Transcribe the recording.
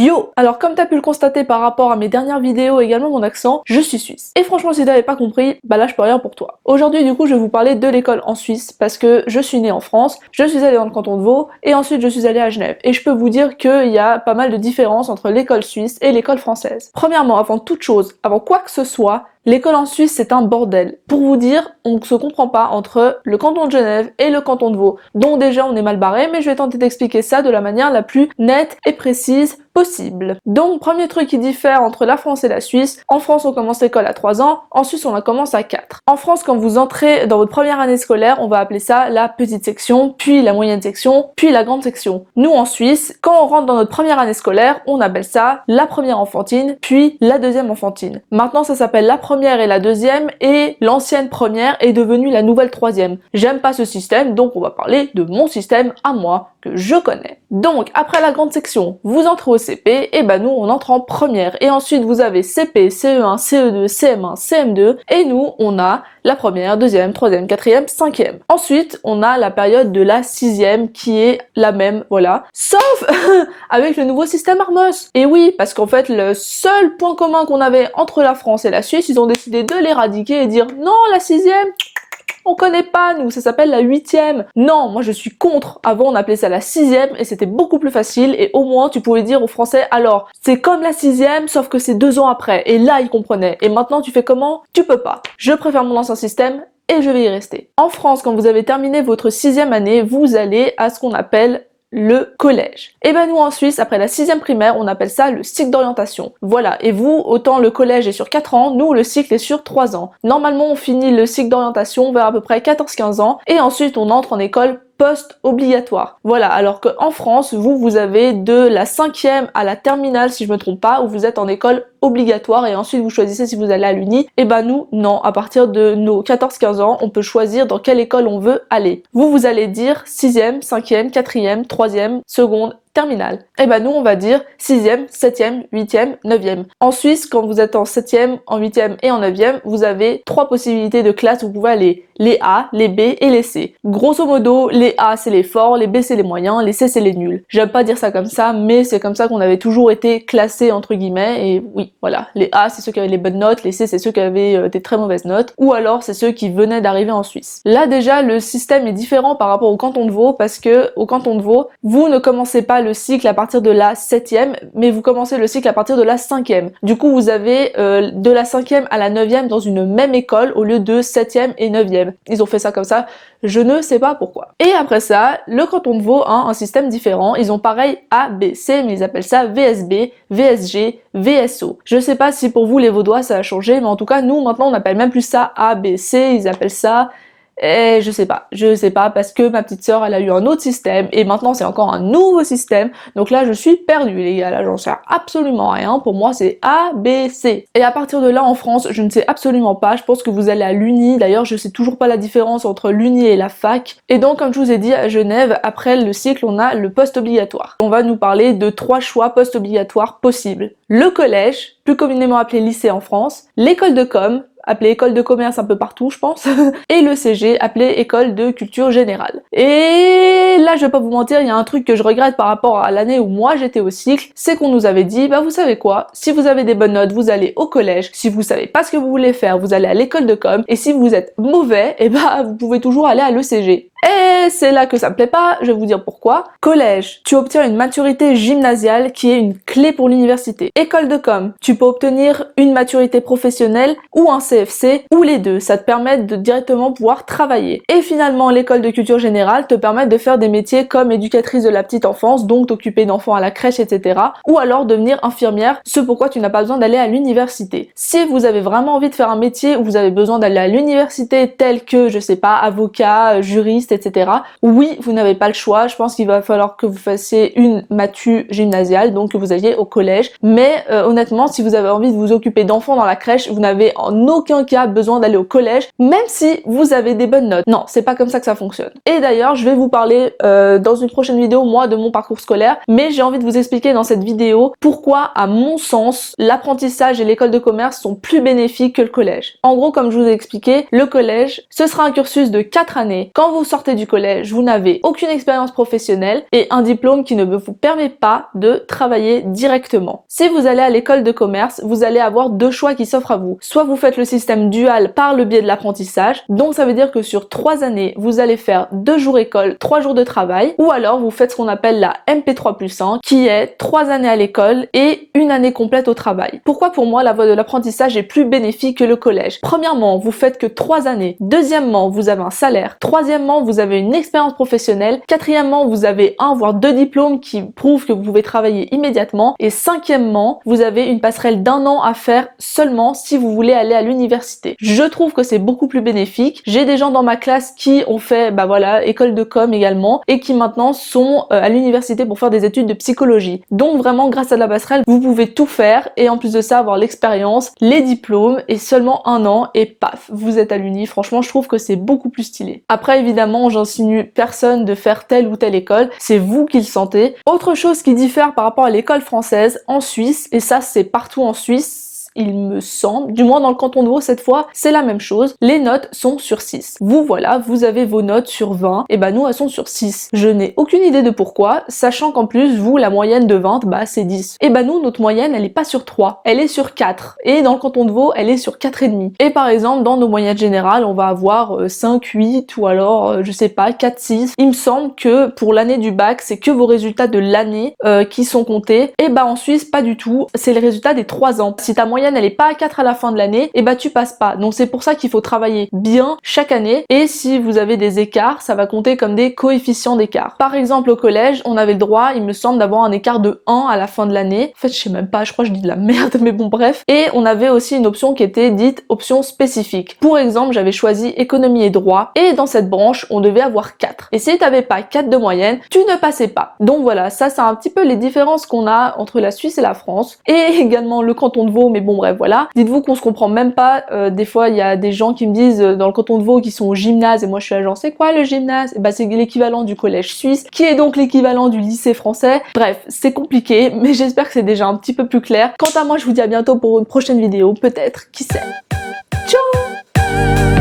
Yo! Alors comme t'as pu le constater par rapport à mes dernières vidéos et également mon accent, je suis suisse. Et franchement si t'avais pas compris, bah là je peux rien pour toi. Aujourd'hui du coup je vais vous parler de l'école en Suisse parce que je suis née en France, je suis allée dans le canton de Vaud et ensuite je suis allée à Genève. Et je peux vous dire qu'il y a pas mal de différences entre l'école suisse et l'école française. Premièrement, avant toute chose, avant quoi que ce soit, l'école en Suisse, c'est un bordel. Pour vous dire, on ne se comprend pas entre le canton de Genève et le canton de Vaud. Donc déjà, on est mal barré, mais je vais tenter d'expliquer ça de la manière la plus nette et précise possible. Donc, premier truc qui diffère entre la France et la Suisse, en France, on commence l'école à 3 ans, en Suisse, on la commence à 4. En France, quand vous entrez dans votre première année scolaire, on va appeler ça la petite section, puis la moyenne section, puis la grande section. Nous, en Suisse, quand on rentre dans notre première année scolaire, on appelle ça la première enfantine, puis la deuxième enfantine. Maintenant, ça s'appelle la première et la deuxième, et l'ancienne première est devenue la nouvelle troisième. J'aime pas ce système, donc on va parler de mon système à moi, que je connais. Donc, après la grande section, vous entrez au CP, et ben nous, on entre en première. Et ensuite, vous avez CP, CE1, CE2, CM1, CM2, et nous, on a la première, deuxième, troisième, quatrième, cinquième. Ensuite, on a la période de la sixième, qui est la même, voilà. Sauf avec le nouveau système Armos. Et oui, parce qu'en fait, le seul point commun qu'on avait entre la France et la Suisse, ils ont décidé de l'éradiquer et dire non, la sixième, on connaît pas, nous, ça s'appelle la 8e. Non, moi je suis contre. Avant, on appelait ça la 6e et c'était beaucoup plus facile et au moins tu pouvais dire aux Français, alors, c'est comme la 6e, sauf que c'est 2 ans après. Et là, ils comprenaient. Et maintenant, tu fais comment? Tu peux pas. Je préfère mon ancien système et je vais y rester. En France, quand vous avez terminé votre 6e année, vous allez à ce qu'on appelle le collège. Et ben nous en Suisse, après la 6e primaire, on appelle ça le cycle d'orientation. Voilà, et vous, autant le collège est sur 4 ans, nous le cycle est sur 3 ans. Normalement, on finit le cycle d'orientation vers à peu près 14-15 ans, et ensuite on entre en école post-obligatoire. Voilà, alors qu'en France, vous avez de la 5e à la terminale, si je me trompe pas, où vous êtes en école obligatoire et ensuite vous choisissez si vous allez à l'uni. Et ben nous, non, à partir de nos 14-15 ans, on peut choisir dans quelle école on veut aller. Vous allez dire 6e, 5e, 4e, 3e, seconde, terminale. Et ben nous on va dire 6e, 7e, 8e, 9e. En Suisse, quand vous êtes en 7e, en 8e et en 9e, vous avez 3 possibilités de classes où vous pouvez aller. Les A, les B et les C. Grosso modo, les A c'est les forts, les B c'est les moyens, les C c'est les nuls. J'aime pas dire ça comme ça, mais c'est comme ça qu'on avait toujours été classés entre guillemets et oui, voilà. Les A c'est ceux qui avaient les bonnes notes, les C c'est ceux qui avaient des très mauvaises notes, ou alors c'est ceux qui venaient d'arriver en Suisse. Là déjà, le système est différent par rapport au canton de Vaud parce que au canton de Vaud, vous ne commencez pas le cycle à partir de la 7e, mais vous commencez le cycle à partir de la 5e. Du coup, vous avez de la 5e à la 9e dans une même école au lieu de 7e et 9e. Ils ont fait ça comme ça, je ne sais pas pourquoi. Et après ça, le canton de Vaud a un système différent. Ils ont pareil A, B, C, mais ils appellent ça VSB, VSG, VSO. Je sais pas si pour vous les Vaudois ça a changé, mais en tout cas, nous maintenant on appelle même plus ça A, B, C, ils appellent ça... Et je sais pas parce que ma petite sœur elle a eu un autre système et maintenant c'est encore un nouveau système, donc là je suis perdue les gars, là j'en sais absolument rien, pour moi c'est A, B, C. Et à partir de là en France je ne sais absolument pas, je pense que vous allez à l'uni, d'ailleurs je sais toujours pas la différence entre l'uni et la fac, et donc comme je vous ai dit à Genève, après le cycle on a le post-obligatoire. On va nous parler de 3 choix post-obligatoires possibles. Le collège, plus communément appelé lycée en France, l'école de com, appelé école de commerce un peu partout je pense, et le CG appelé école de culture générale. Et là je vais pas vous mentir, il y a un truc que je regrette par rapport à l'année où moi j'étais au cycle, c'est qu'on nous avait dit, bah vous savez quoi, si vous avez des bonnes notes, vous allez au collège, si vous savez pas ce que vous voulez faire, vous allez à l'école de com, et si vous êtes mauvais, et bah vous pouvez toujours aller à l'ECG. Et c'est là que ça me plaît pas, je vais vous dire pourquoi. Collège, tu obtiens une maturité gymnasiale qui est une clé pour l'université. École de com, tu peux obtenir une maturité professionnelle ou un CFC, ou les deux, ça te permet de directement pouvoir travailler. Et finalement, l'école de culture générale te permet de faire des métiers comme éducatrice de la petite enfance, donc t'occuper d'enfants à la crèche, etc. Ou alors devenir infirmière, ce pourquoi tu n'as pas besoin d'aller à l'université. Si vous avez vraiment envie de faire un métier où vous avez besoin d'aller à l'université tel que, je sais pas, avocat, juriste, etc. Oui, vous n'avez pas le choix. Je pense qu'il va falloir que vous fassiez une matu gymnasiale, donc que vous alliez au collège. Mais honnêtement, si vous avez envie de vous occuper d'enfants dans la crèche, vous n'avez en aucun cas besoin d'aller au collège, même si vous avez des bonnes notes. Non, c'est pas comme ça que ça fonctionne. Et d'ailleurs, je vais vous parler dans une prochaine vidéo, moi, de mon parcours scolaire, mais j'ai envie de vous expliquer dans cette vidéo pourquoi, à mon sens, l'apprentissage et l'école de commerce sont plus bénéfiques que le collège. En gros, comme je vous ai expliqué, le collège, ce sera un cursus de 4 années. Quand vous sortez sortez du collège, vous n'avez aucune expérience professionnelle et un diplôme qui ne vous permet pas de travailler directement. Si vous allez à l'école de commerce, vous allez avoir deux choix qui s'offrent à vous. Soit vous faites le système dual par le biais de l'apprentissage, donc ça veut dire que sur 3 années, vous allez faire 2 jours école, 3 jours de travail, ou alors vous faites ce qu'on appelle la MP3+1, qui est 3 années à l'école et 1 année complète au travail. Pourquoi pour moi la voie de l'apprentissage est plus bénéfique que le collège? Premièrement, vous faites que 3 années. Deuxièmement, vous avez un salaire. Troisièmement, vous avez une expérience professionnelle. Quatrièmement, vous avez 1 voire 2 diplômes qui prouvent que vous pouvez travailler immédiatement. Et cinquièmement, vous avez une passerelle d'1 an à faire seulement si vous voulez aller à l'université. Je trouve que c'est beaucoup plus bénéfique. J'ai des gens dans ma classe qui ont fait, bah voilà, école de com également, et qui maintenant sont à l'université pour faire des études de psychologie. Donc vraiment, grâce à la passerelle, vous pouvez tout faire et en plus de ça, avoir l'expérience, les diplômes et seulement 1 an et paf, vous êtes à l'uni. Franchement, je trouve que c'est beaucoup plus stylé. Après, évidemment, j'insinue personne de faire telle ou telle école. C'est vous qui le sentez. Autre chose qui diffère par rapport à l'école française en Suisse, et ça c'est partout en Suisse, il me semble, du moins dans le canton de Vaud cette fois, c'est la même chose. Les notes sont sur 6. Vous voilà, vous avez vos notes sur 20, et bah nous elles sont sur 6. Je n'ai aucune idée de pourquoi, sachant qu'en plus, vous, la moyenne de 20, bah c'est 10. Et bah nous, notre moyenne, elle est pas sur 3, elle est sur 4. Et dans le canton de Vaud, elle est sur 4,5. Et par exemple, dans nos moyennes générales, on va avoir 5, 8, ou alors, je sais pas, 4, 6. Il me semble que pour l'année du bac, c'est que vos résultats de l'année qui sont comptés. Et bah en Suisse, pas du tout, c'est les résultats des 3 ans. Si ta moyenne elle est pas à 4 à la fin de l'année, et bah tu passes pas. Donc c'est pour ça qu'il faut travailler bien chaque année, et si vous avez des écarts, ça va compter comme des coefficients d'écart. Par exemple au collège, on avait le droit, il me semble, d'avoir un écart de 1 à la fin de l'année. En fait, je sais même pas, je crois que je dis de la merde, mais bon bref. Et on avait aussi une option qui était dite option spécifique. Pour exemple, j'avais choisi économie et droit, et dans cette branche, on devait avoir 4. Et si t'avais pas 4 de moyenne, tu ne passais pas. Donc voilà, ça c'est un petit peu les différences qu'on a entre la Suisse et la France, et également le canton de Vaud, mais bon bref, voilà. Dites-vous qu'on se comprend même pas, des fois il y a des gens qui me disent dans le canton de Vaud qui sont au gymnase, et moi je suis là genre c'est quoi le gymnase? Et bah c'est l'équivalent du collège suisse, qui est donc l'équivalent du lycée français. Bref, c'est compliqué, mais j'espère que c'est déjà un petit peu plus clair. Quant à moi, je vous dis à bientôt pour une prochaine vidéo, peut-être, qui sait. Ciao!